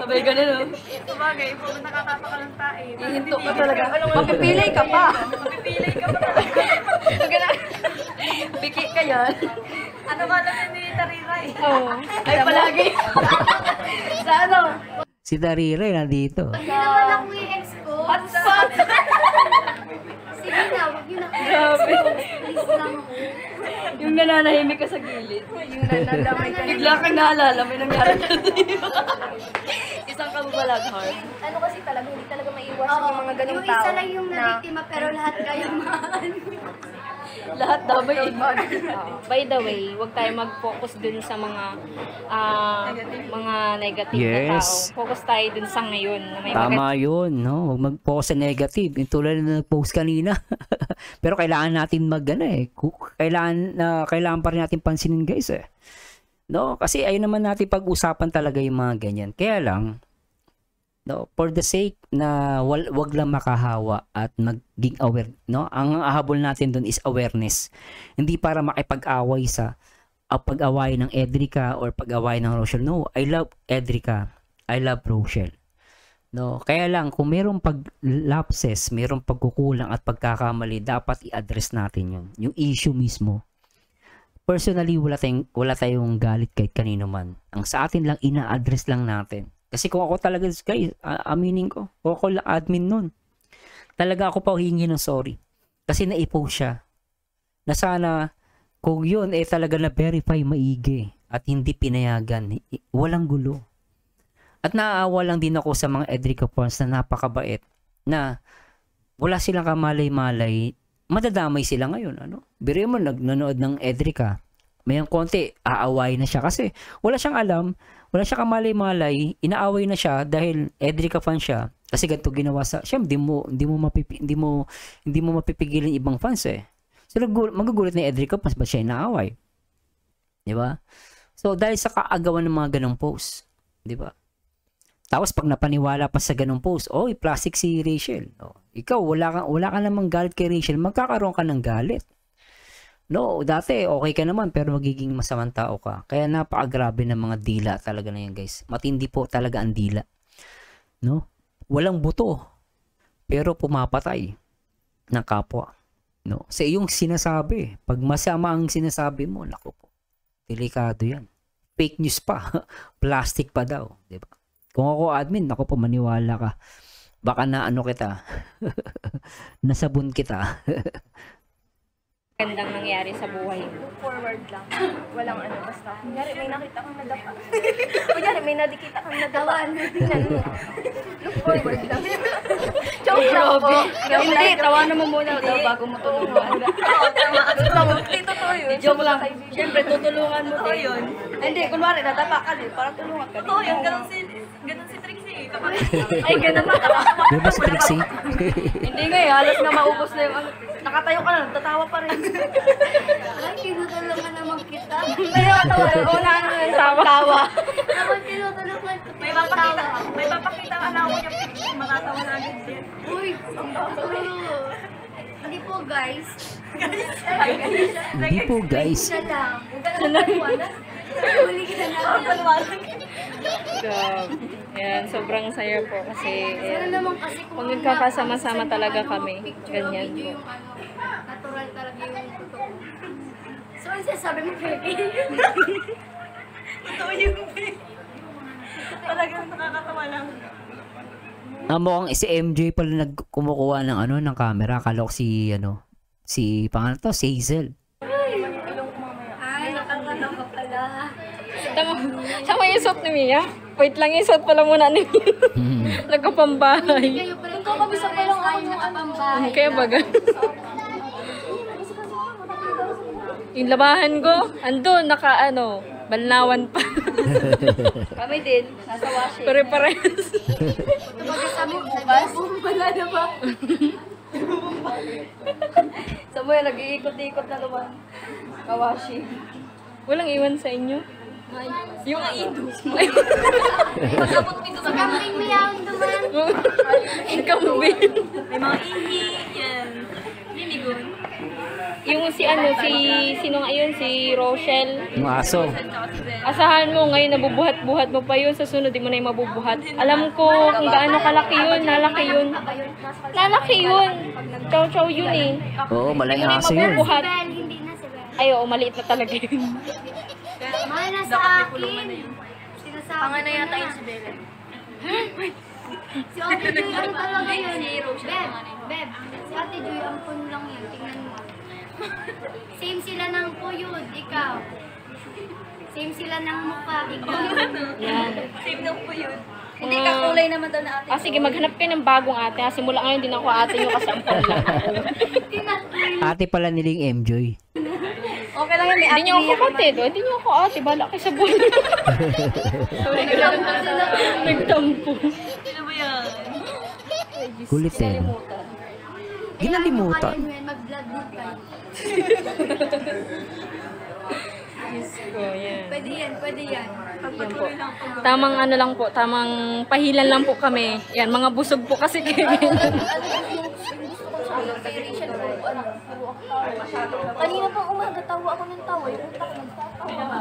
Sabay ganun, no? Sabagay, pag nakakapa ka ng tae. Ihinto ka talaga. Mapipilay ka pa. Mapipilay ka pa talaga. Biki ka yan. Ano ba lang ni Tariray? Oo. Ay, palagi. Sa ano? Si Tarire nandito. Hindi naman ako yung ex ko. Hotspot. Sige na, huwag yun ako. Grabe. Please lang. Yung nananahimik ka sa gilid. Yung nanadamay ka. Bigla kang naalala, may nangyari ka sa'yo. Isang kababalag heart. Ano kasi talaga, hindi talaga maiwasan yung mga ganung tao. Yung isa lang yung na nabiktima pero lahat kayo mahal. Lahat damay ibag. By the way, huwag tayo mag-focus dun sa mga negative na Yes. tao. Focus tayo dun sa ngayon. Na may Tama yun, no? Huwag mag-post sa negative. Yung tulad na nag-post kanina. Pero kailangan natin kailangan pa rin natin pansinin, guys, eh. No? Kasi ayun naman natin pag-usapan talaga yung mga ganyan. Kaya lang, no, for the sake na wag lang makahawa at maging aware, no? Ang habol natin doon is awareness. Hindi para makipag-away sa pag-away ng Edrica or pag-away ng Rochelle. No, I love Edrica. I love Rochelle. No, kaya lang kung mayroong pag-lapses, mayroong pagkukulang at pagkakamali, dapat i-address natin 'yun. Yung issue mismo. Personally, wala tayong galit kahit kanino man. Ang sa atin lang, ina-address lang natin. Kasi kung ako talaga, guys, aminin ko, kung ako lang admin nun, talaga ako pa hingi ng sorry. Kasi na-post siya. Na sana, kung yun, talaga na-verify maigi at hindi pinayagan, walang gulo. At naaawa lang din ako sa mga Edrica fans na napakabait, na wala silang kamalay-malay, madadamay sila ngayon. Ano? Biro mo, nanonood ng Edrica, mayang konti, aaway na siya kasi wala siyang alam, wala siya kamalay-malay, inaaway na siya dahil Edrica fan siya. Kasi ganito ginawa sa, siya, hindi mo mapipigilin ibang fans, eh. So magugulat na Edrica fans, ba't siya inaaway? Di ba? So dahil sa kaagawan ng mga ganong post, di ba? Tapos pag napaniwala pa sa ganong post, plastic si Rachel. Ikaw, wala ka namang galit kay Rachel, magkakaroon ka ng galit. No, dati okay ka naman pero magiging masamang tao ka. Kaya napakagrabe ng mga dila talaga na yan, guys. Matindi po talaga ang dila. No? Walang buto pero pumapatay ng kapwa. No? Sa iyong sinasabi, pag masama ang sinasabi mo, naku po, delikado yan. Fake news pa. Plastic pa daw. Diba? Kung ako admin, naku po, maniwala ka. Baka na ano kita. Nasabon kita. Gandang nangyari sa buhay. look forward lang. Walang ano, basta. Kunyari, may nakita kang nadapa. Kunyari, may nadikita kang nadapa. Tingnan mo. Look forward lang. Joke lang po. Hindi, tawanan mo muna daw bago mo tulungan. Oo, tama. Hindi totoo yun. Joke lang. Siyempre, tutulungan mo din. Yun. Hindi, kunwari, nadapa ka din. Para tulungan ka din. Totoo yun. Ganun si Trixie. Ay, ganun ba? Di ba si Trixie? Hindi nga eh, halos na maubos na yung ano. Nakatayo ka na, tatawa pa rin. Ay, tinutulungan naman kita. Pero tawa, una na tawa. Naman tinutulungan ko. May papakita ka na ako yung matatawa na agad din. Uy, hindi po guys. Hindi po, guys. Isa lang. Huli ka na. Yan, sobrang saya po kasi Sana naman kasi kung kung nagkakasama-sama talaga kami, picture ganyan video po. yung natural talaga yung totoo. So, ang sinasabi mo, Pepe? Totoo yung talagang nakakatawa lang. Mukhang si MJ pala kumukuha ng ng camera. Akala ko si pangalan to, si Hazel. Ay, nakakatawa pala. Tama, yung suot ni Mia? Wait lang, yung suot pala muna ni Mia. Nagkapambahay. Kayo pa rin kabisa pa lang ako yung kapambahay. Kaya baga. Yung labahan ko, andun, balnawan pa. Kami din, nasa washing. Pare-parehas. Kapag sabi bukas, wala na ba? Sa mo yan, nag-iikot-ikot na naman. Kawashi. Walang iwan sa inyo. Yung Kambing miyawin naman. Ikambing. May mga ihi, yan. Linigon. Yung sino nga yun? Si Rochelle. Yung aso. Asahan mo ngayon, nabubuhat-buhat mo pa yun. Sa sunod, di mo na yung mabubuhat. Alam ko kung gaano kalaki yun. Lalaki yun. Chow-chow yun eh. Oo, malaking Hindi aso yun. mabubuhat. Bel, hindi na si Bel. Ay, oo, maliit na talaga yun. Mahal na sa akin. Sinasabi Panganay ko yata na. yun si Belen. Si Ate Joy, ano talaga yun? Beb, si Ate Joy, ampun lang yan. Tingnan mo. Same sila ng kuyod, ikaw. Same sila ng mukha, ikaw. Yan. Save na po yun. Hindi ka kulay naman daw na ate. Ah, sige, maghanap kayo ng bagong ate. Ha? Simula ngayon, din ako ate nyo kasi ampon lang ako. Ate pala niling M-Joy. Okay lang yun, may ate Hindi nyo ako niya. kapatid. Hindi nyo ako ate. Bala kayo sa buhay. Nagtampo. Sino ba yan? Kulit eh. Ginalimutan. Kaya nyo yan, mag-vlog din kayo. Pwede yan, pwede yan. Yan po. Tamang ano lang po, tamang pahilan lang po kami. Yan, mga busog po kasi kayo. Kanina pang umaga, tawa ako ng tawa. Yung utak nagtatawa.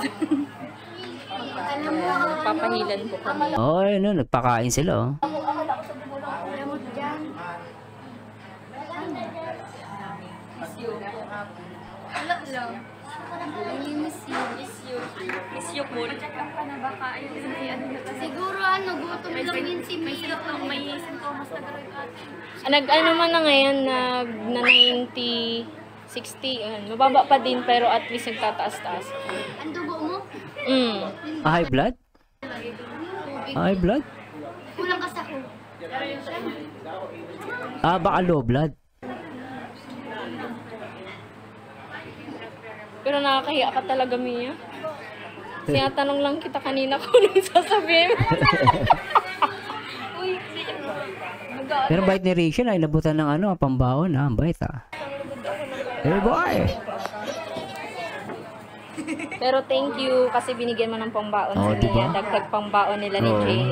Alam mo, Papahilan po kami. Oo, ano, nagpakain sila oh. alam mo dyan. Wala lang. I miss you. Miss you po. Siguro gutom lang yun si Mia. May sintomas na gawin ate. Ano man na ngayon, na 90, 60, mababa pa din pero at least nagtataas-taas. Ang dugo mo? High blood? High blood? Kulang ka sa ko. Baka low blood. Pero nakakahiya ka talaga, Mia. Tinatanong lang kita kanina kung anong sasabihin. Pero bait ni Rachel ay nabutan ng pambaon ha. Ang bait ha. Eh boy. Pero thank you kasi binigyan mo ng pambaon Oo, si diba? Mia. Dagdag pambaon nila ni Oo. Jane.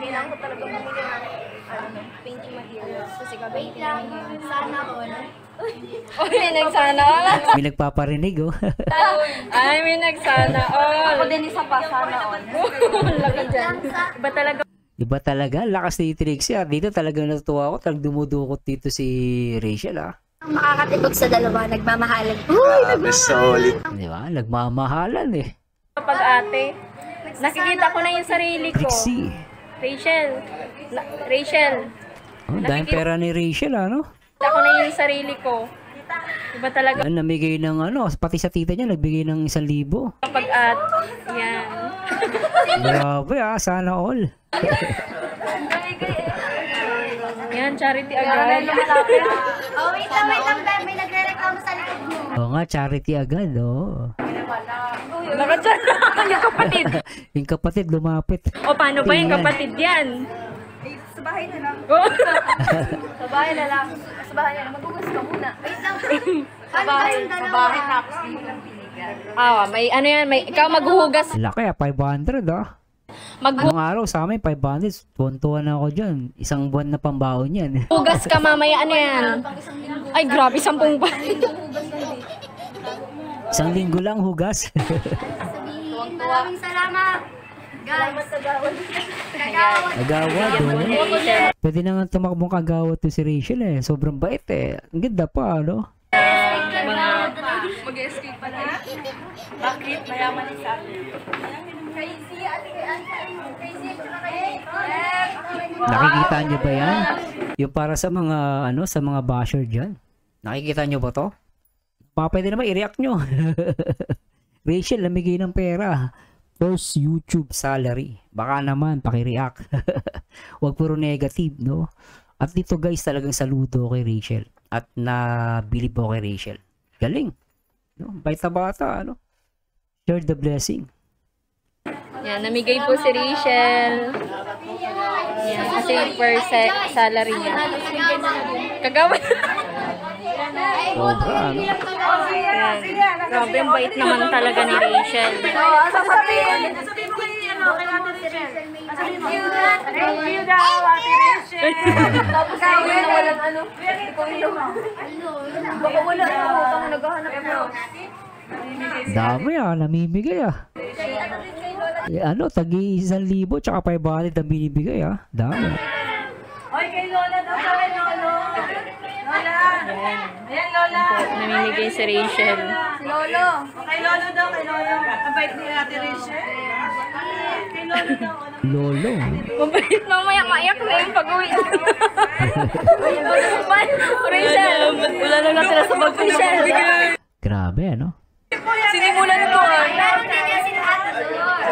Kailangan ko talaga mamili ng painting materials. Kasi Wait lang. Sana all. Uy, may nagsana all. May nagpaparinig oh. Ay, may nagsana all. Ako din isa pa, sana all. Laka dyan. Iba talaga. Iba talaga. Lakas ni Trixie. Dito talagang natutuwa ako. Talagang dumudukot dito si Rachel ha. Ang makakatipog sa dalawa, nagmamahalan. Di ba? Nagmamahalan eh. Kapag ate, nakikita ko na yung sarili ko. Trixie. Rachel, Oh, dahil pera ni Rachel ano? nakikita ko na yung sarili ko. Iba talaga Namigay ng pati sa tita niya nagbigay ng 1,000. kapag yan. Grabe sana all. Yan, charity agad. Oh, wait lang, Ben. May nagre-reklamo sa likod mo. Oo nga, charity agad oh. Nakachat yung kapatid. Yung kapatid lumapit. O, paano ba yung kapatid yan? sa bahay na lang. Oh. Sa bahay na lang. Sa bahay na lang. Magugas ka muna. Wait lang. Ano kayong dalawa? May ano yan, ikaw maghuhugas. Laki 500 ah. Nung araw sa amin 500. Tuwan-tuwa na ako dyan. Isang buwan na pambaon yan. Hugas ka mamaya, ano yan? Ay, grabe, 10 ba? 1 linggo lang hugas. Sabihin, maraming salamat. Guys, kagawad. Agawad oh. Pwede na nga tumakbong kagawad to si Rachel eh. Sobrang bait eh. Ang ganda pa ano. Mag-escape pa na. Bakit? Mayaman ni sa akin. Nakikita nyo ba yan? Yung para sa mga sa mga basher dyan. Nakikita nyo ba to? Pwede naman i-react nyo. Rachel, namigay ng pera. first YouTube salary. Baka naman, pakireact. Huwag puro negative, no? At dito guys, talagang saludo kay Rachel. At nabilib po kay Rachel. Galing. No? Bait na bata, ano? Share the blessing. Yan, namigay po si Rachel. Yan, kasi per salary niya. Kagawan. Sobra, ano? Yan. Grabe, ang bait naman talaga ni Rachel. Sasabihin mo kay Ate Rachel. Thank you daw, Ate Rachel. Tapos ikaw na walang ano. Ikaw yung baka wala na utang naghahanap na. Dami namimigay ano, tagi 1,000 tsaka 500 na binibigay Dami. Oy, kay Lola daw, kay Lolo. Lola. Ayan, Lola. Namimigay si Rachel. Si Lolo. Kay Lolo daw, kay Lolo. Abait ni Ate Rachel. Kay Lolo daw. Lolo. Mabait, mamaya maiyak na yung pag-uwi. Rachel, wala na natira sa bag ko. Rachel. Grabe, ano? Sinimulan ko Meron din niya si Ate Lord.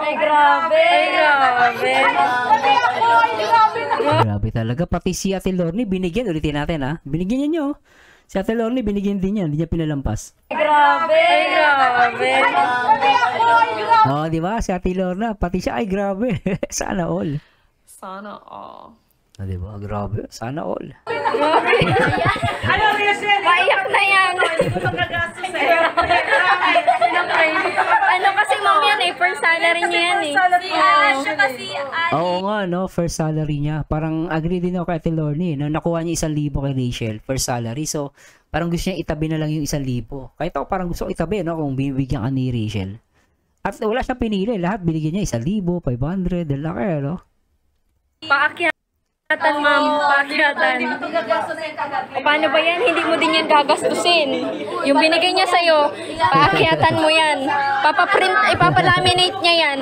Ay, grabe. Ay, grabe. Grabe talaga. Pati si Ate Lorne, binigyan. Ulitin natin, Binigyan niya nyo. Si Ate Lorne, binigyan din niya. Hindi niya pinalampas. Grabe. Ay, grabe. Oh, di ba? Si Ate Lorna, pati siya, ay grabe. Sana all. Sana all. Di ba? Grabe. Sana all. Ano, Rachel? Maiyak na yan. Magagastos sa'yo. Ano kasi ma'am yan first salary niya yan Siya kasi, Oo nga, no? First salary niya. Parang agree din ako kay Ate Lorne, no? Nakuha niya 1,000 kay Rachel. First salary. So, parang gusto niya itabi na lang yung 1,000. Kahit ako parang gusto ko itabi, no? Kung bibigyan ka ni Rachel. At wala siya pinili. Lahat binigyan niya 1,000, 500. Ang laki, no? Paakyatan ma'am, paakyatan. O paano ba yan? Hindi mo din yan gagastusin. Yung binigay niya sa'yo, paakyatan mo yan. Papaprint, ipapalaminate niya yan.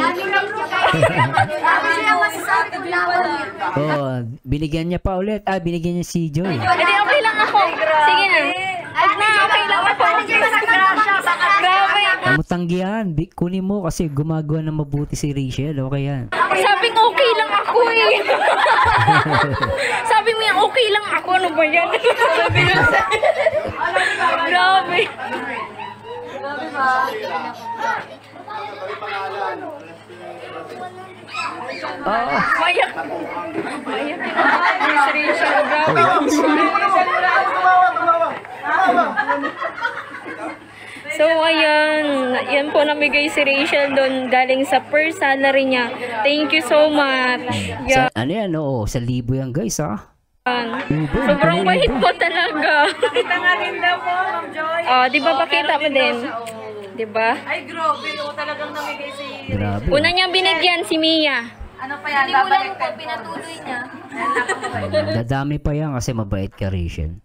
Oh, binigyan niya pa ulit. Binigyan niya si Joy. Hindi, okay lang ako. Sige na. Huwag na, okay lang ako. Grabe. Mutanggihan. Kunin mo kasi gumagawa ng mabuti si Rachel. Okay yan. Sabing okay lang ako eh. Sabi mo yan, okay lang ako. Ano ba yan? Sabi nga sa'yo. Grabe. Mayak. Mayak. Miss Rachel. Grabe. So, ayan. Yan po namigay si Rachel doon galing sa per salary niya. Thank you so much. Yan. Ano yan? Oo, 1,000 yan guys, Sobrang bait po talaga. Kita nga rin daw po, Ma'am Joy. Oh, di ba pakita mo din? Di ba? Ay, grabe. Talagang namigay si... Grabe. Una niyang binigyan si Mia. Ano pa yan? Sinimulan ko, pinatuloy niya. Dadami pa yan kasi mabait ka, Rachel.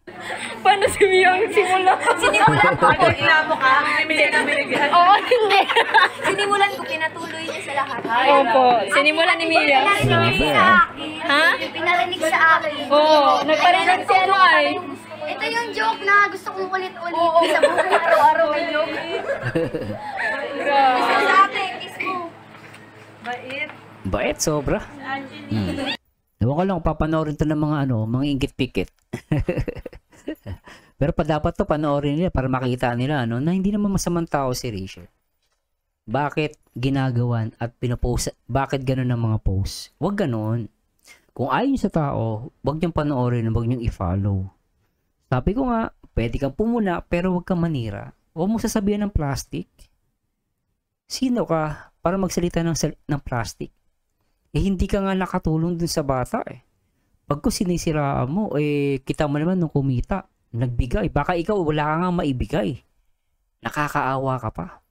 Paano si Mia ang simula? Sinimulan ko, Reklamo ka? Binigyan. Oo, hindi. sinimulan ko, pinatuloy niya sa lahat. Opo, sinimulan ni Mia. Grabe, Ha? Pinarinig sa akin. Oo, nagparinig si ano ay. Ito yung joke na gusto kong ulit-ulit sa buhay araw-araw may joke. Sa akin, kiss mo. Bait. Bait, sobra. Ewan ko lang, papanoorin to ng mga mga inggit-pikit. Pero dapat to panoorin nila para makita nila na hindi naman masamang tao si Rachel. Bakit ginagawan at pinopost, bakit ganun ang mga posts? Huwag ganun. Kung ayaw nyo sa tao, huwag niyong panoorin, huwag niyong i-follow. Sabi ko nga, pwede kang pumuna pero huwag kang manira. Huwag mo sasabihan ng plastic. Sino ka para magsalita ng plastic? Hindi ka nga nakatulong dun sa bata Pag ko sinisiraan mo, kita mo naman nung kumita, nagbigay. Baka ikaw wala ka nga maibigay. Nakakaawa ka pa.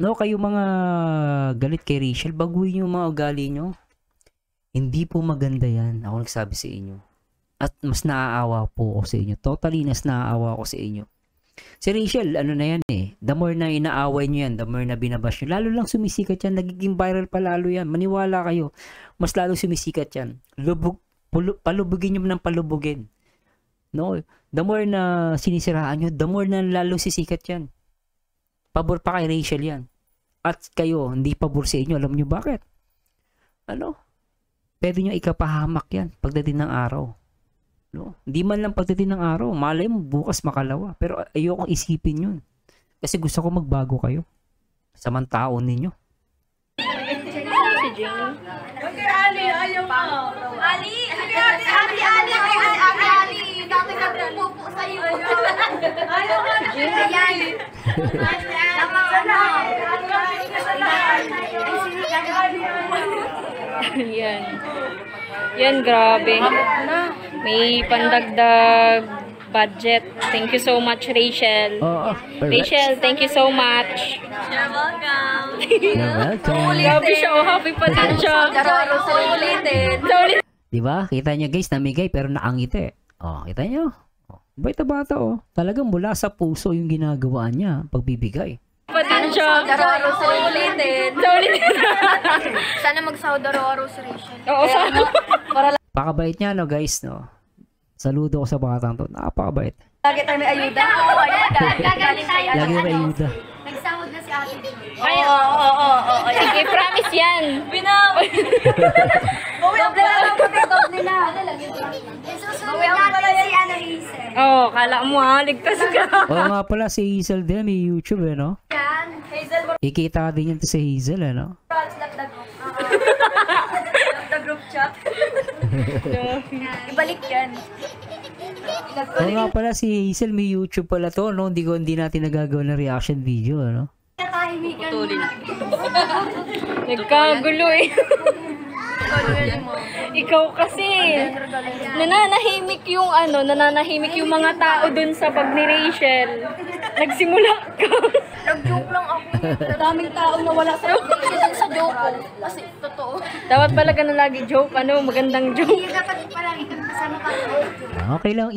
No, kayo mga galit kay Rachel, baguhin yung mga ugali nyo. Hindi po maganda yan. Ako nagsabi sa inyo. At mas naaawa po ako sa inyo. Totally mas naaawa ako sa inyo. Si Rachel, ano na yan the more na inaaway nyo yan, the more na binabash nyo, lalo lang sumisikat yan, nagiging viral pa lalo yan. Maniwala kayo, mas lalo sumisikat yan. Palubugin nyo ng palubugin. No? The more na sinisiraan nyo, the more na lalo sisikat yan. Pabor pa kay Rachel yan. at kayo hindi pabor sa inyo, alam nyo bakit? Ano? Pwede nyo ikapahamak yan pagdating ng araw. No? Hindi man lang pagdating ng araw, malay mo bukas makalawa. Pero ayokong isipin yun. Kasi gusto ko magbago kayo. Samantaon ninyo. Si Jane. Okay, Ali, ayaw mo. Ali! Dati nagpupo sa'yo. Ayaw ka na. Ayan. Tama Yan. Yan, grabe. May pandagdag budget. Thank you so much, Rachel. Oo. Rachel, thank you so much. You're welcome. You're welcome. Grabe siya, oh, happy pa din siya. Ulitin. Diba? Kita nyo guys, namigay pero nakangiti. Oh, kita nyo? Oh, bait na bata oh. Talagang mula sa puso yung ginagawa niya pagbibigay. Pa din siya. Ulitin. Sana mag-Saudaro si Rachel. Oo, sana. Pakabait niya no guys no. Saludo ko sa batang to. Napakabait. Lagi tayo may ayuda. Gagaling tayo. Lagi may ayuda. Nagsahod na si Ate Jo. Ay, oo. Sige, promise yan. Binaw! Doble na lang puti, doble na. Susunod natin si Hazel. Oo, kala mo ha, ligtas ka. Oo nga pala si Hazel din. May YouTube eh no. Yan. Hazel, Ikita din yan to si Hazel eh no. the group chat. Ibalik yan. Oo nga pala si Hazel may YouTube pala to no. Hindi natin nagagawa ng reaction video no. Katahimikan mo na. Nagkagulo eh. Ikaw kasi. Nananahimik yung mga tao dun sa pag ni Rachel. Nagsimula ka. Nag-joke lang ako. Daming tao na wala sa joke ko. Kasi totoo. Dapat pala ganun lagi joke, magandang joke. Hindi dapat pala kasama ka. Okay lang,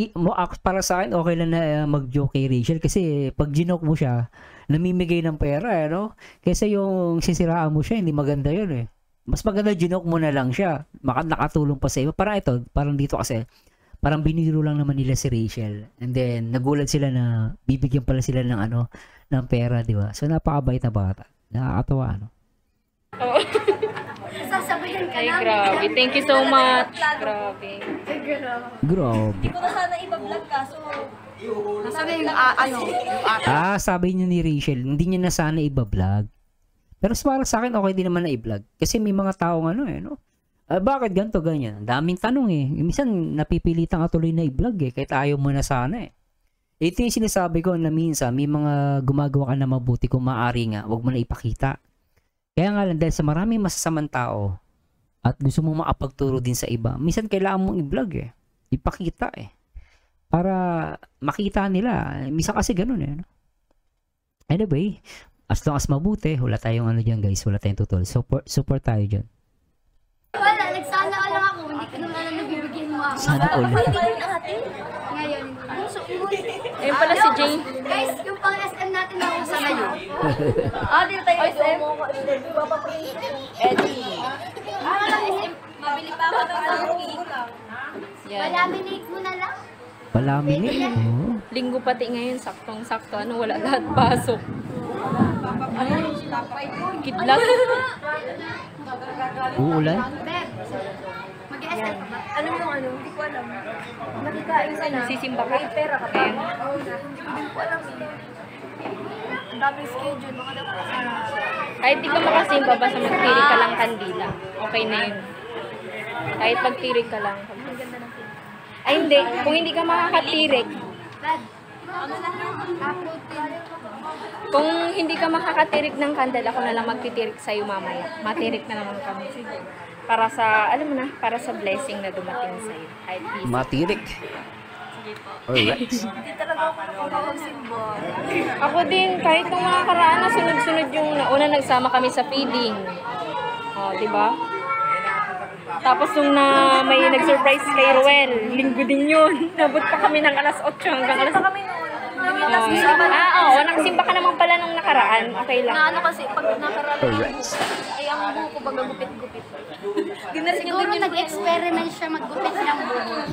para sa akin, okay lang na mag-joke kay Rachel kasi pag ginoke mo siya, namimigay ng pera, no? Kasi yung sisiraan mo siya, hindi maganda yun eh. Mas maganda ginoke mo na lang siya. Nakatulong pa sa iyo. Parang dito kasi, parang biniro lang naman nila si Rachel. And then, nagulat sila na bibigyan pala sila ng ng pera, di ba? So, napakabait na bata. Nakakatawa, ano? Sasabayan ka Ay, namin. grabe. Thank you so much. Grabe. Grabe. Hindi ko na sana iba-vlog kaso. Sabi yung Sabi niya ni Rachel, hindi niya na sana iba-vlog. Pero para sa akin, okay din naman na i-vlog. Kasi may mga taong no? Bakit ganito, ganyan? Ang daming tanong eh. Minsan, napipilitan ka tuloy na i-vlog eh. Kahit ayaw mo na sana eh. Ito yung sinasabi ko na minsan, may mga gumagawa ka na mabuti kung maaari nga, wag mo na ipakita. Kaya nga lang, dahil sa maraming masasamang tao, at gusto mong makapagturo din sa iba, minsan kailangan mong i-vlog eh. Ipakita eh. Para makita nila. Minsan kasi ganun eh. No? Anyway, as long as mabuti, wala tayong dyan guys, wala tayong tutol. Support tayo dyan. Wala, nagsana ka lang ako. Hindi ko naman alam na bibigyan mo ako. Sana all. Ngayon. Ayun pala si Jane. Guys, yung pang SM natin na usa na yun. Dito tayo SM. Eddie. SM. Mabili pa ako ng cookie. Yan. Palaminate mo na lang. Palamin eh. Oh. Linggo pati ngayon, saktong-sakto. Wala lahat pasok. Kidlat. Uulan? Beb, mag-SM ka ba? Ano yung hindi ko alam. Nakikain ka na. Sisimba ka. Pera ka pa. Ayun. Hindi ko alam Ang daming schedule. Baka dapat Kahit di ka makasimba, basta magtirik ka lang kandila. Okay na yun. Kahit magtirik ka lang. Ay hindi, kung hindi ka makakatirik, Beb, upload din. kung hindi ka makakatirik ng candle, ako na lang magtitirik sa'yo mamaya. Matirik na naman kami. Para sa, alam mo na, para sa blessing na dumating sa'yo. Kahit busy. Matirik. Alright. Hindi talaga ako nakapagsimba. Ako din, kahit nung mga karaan na sunod-sunod yung nauna nagsama kami sa feeding. O, di ba? Tapos nung may nag-surprise kay Ruel, linggo din yun. Nabot pa kami ng alas 8 hanggang alas... nagsimba ka naman pala nung nakaraan. Okay lang. Na ano kasi, pag nakaraan Alright. ay ang buko baga gupit-gupit. Siguro nag-experiment siya maggupit ng buhok.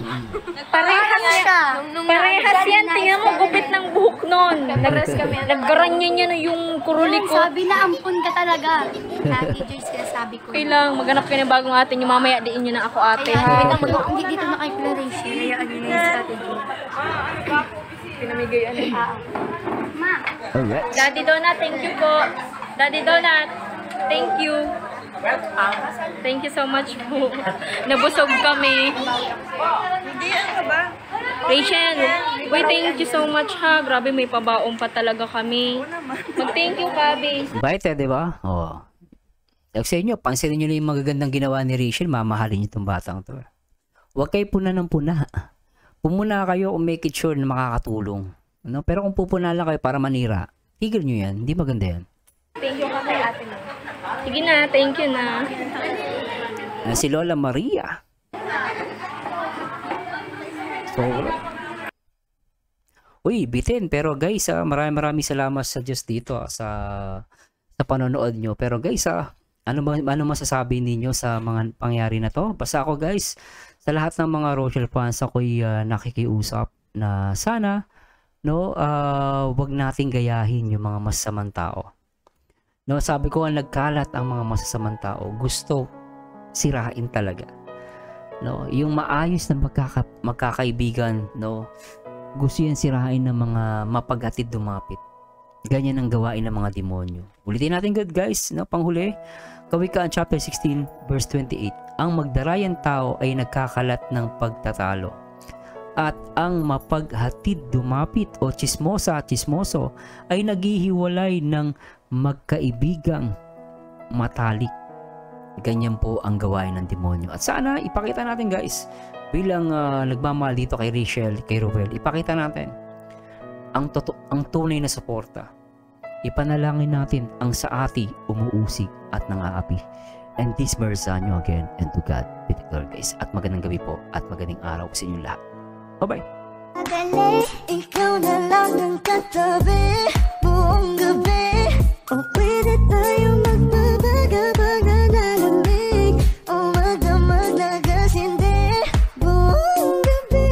Parehas yan. Tingnan mo, gupit ng buhok nun. Naggaranyan niya na yung kuruli ko. Sabi na ampun ka talaga. Ate Joy, sinasabi ko. Kailang, maghanap ka ng bagong ate niyo. Mamaya, diin niyo na ako ate, ha? Hindi dito na kay Floration. Hayaan niyo na yung Ate Joy. Pinamigay ano. Ma, Alright. Daddy Donut, thank you po. Daddy Donut, thank you. Thank you so much po. Nabusog kami. Rachel, we thank you so much ha. Grabe, may pabaong pa talaga kami. Mag-thank you, Kabi. Bait di ba? Oo. Sa inyo, pansinin nyo na yung magagandang ginawa ni Rachel, mamahalin nyo itong batang to. Huwag kayo puna ng puna. Pumuna kayo kung make it sure na makakatulong. No? Pero kung pupuna lang kayo para manira, tigil nyo yan. Hindi maganda yan. Thank you ka kay ate mo. Sige na, thank you na. Si Lola Maria. So, uy, bitin. Pero guys, maraming salamat sa Diyos dito sa panonood nyo. Pero guys, ano masasabi ninyo sa mga pangyari na to? Basta ako guys, sa lahat ng mga Rochelle fans, ako'y nakikiusap na sana, no, wag nating gayahin yung mga masasamang tao. No, sabi ko, nagkalat ang mga masasamang tao. Gusto sirain talaga. No, yung maayos na magkakaibigan, no, gusto yan sirain ng mga mapaghatid dumapit. Ganyan ang gawain ng mga demonyo. Ulitin natin good guys, no, panghuli. Kawikaan chapter 16 verse 28. Ang magdarayang tao ay nagkakalat ng pagtatalo. At ang mapaghatid dumapit o chismosa at chismoso ay naghihiwalay ng magkaibigang matalik. Ganyan po ang gawain ng demonyo. At sana ipakita natin guys, bilang nagmamahal dito kay Rachel, kay Rowell, ipakita natin ang tunay na suporta. Ipanalangin natin ang sa ati umuusig at nangaapi. And this mercy nyo again, and to God be the glory guys. At magandang gabi po at magandang araw sa inyong lahat. Bye-bye! Madali, ikaw na lang ang katabi buong gabi. O pwede tayo magbabaga-baga na lamig. O magdamag na gas, hindi buong gabi.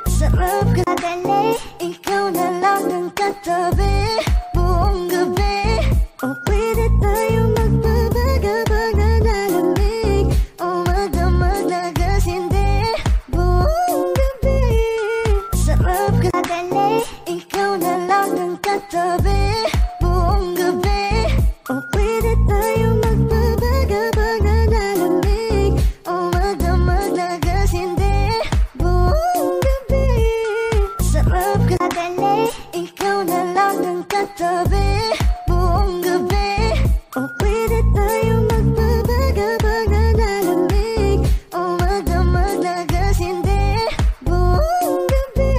Sarap ka. Madali, ikaw na lang ang katabi buong gabi. O pwede tayo magbabaga-baga na lamig. O magdamag na gas, hindi buong gabi. Sarap ka. Madali, ikaw na lang ang katabi buong gabi. O pwede tayo magbabaga-baga na lamig. O magdamag na gas, hindi buong gabi. Sarap ka. Madali, ikaw na lang ang katabi buong gabi. O pwede tayo magbabaga-baga na lamig. O magdamag na gas, hindi buong gabi.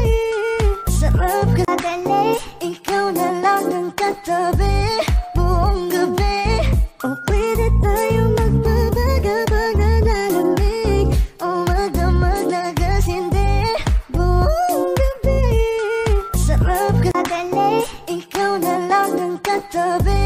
Sarap ka. Madali, ikaw na lang ang katabi buong gabi. O pwede tayo magbabaga-baga na lamig. O magdamag na gas, hindi buong gabi. Sarap ka. Madali, ikaw na lang ang katabi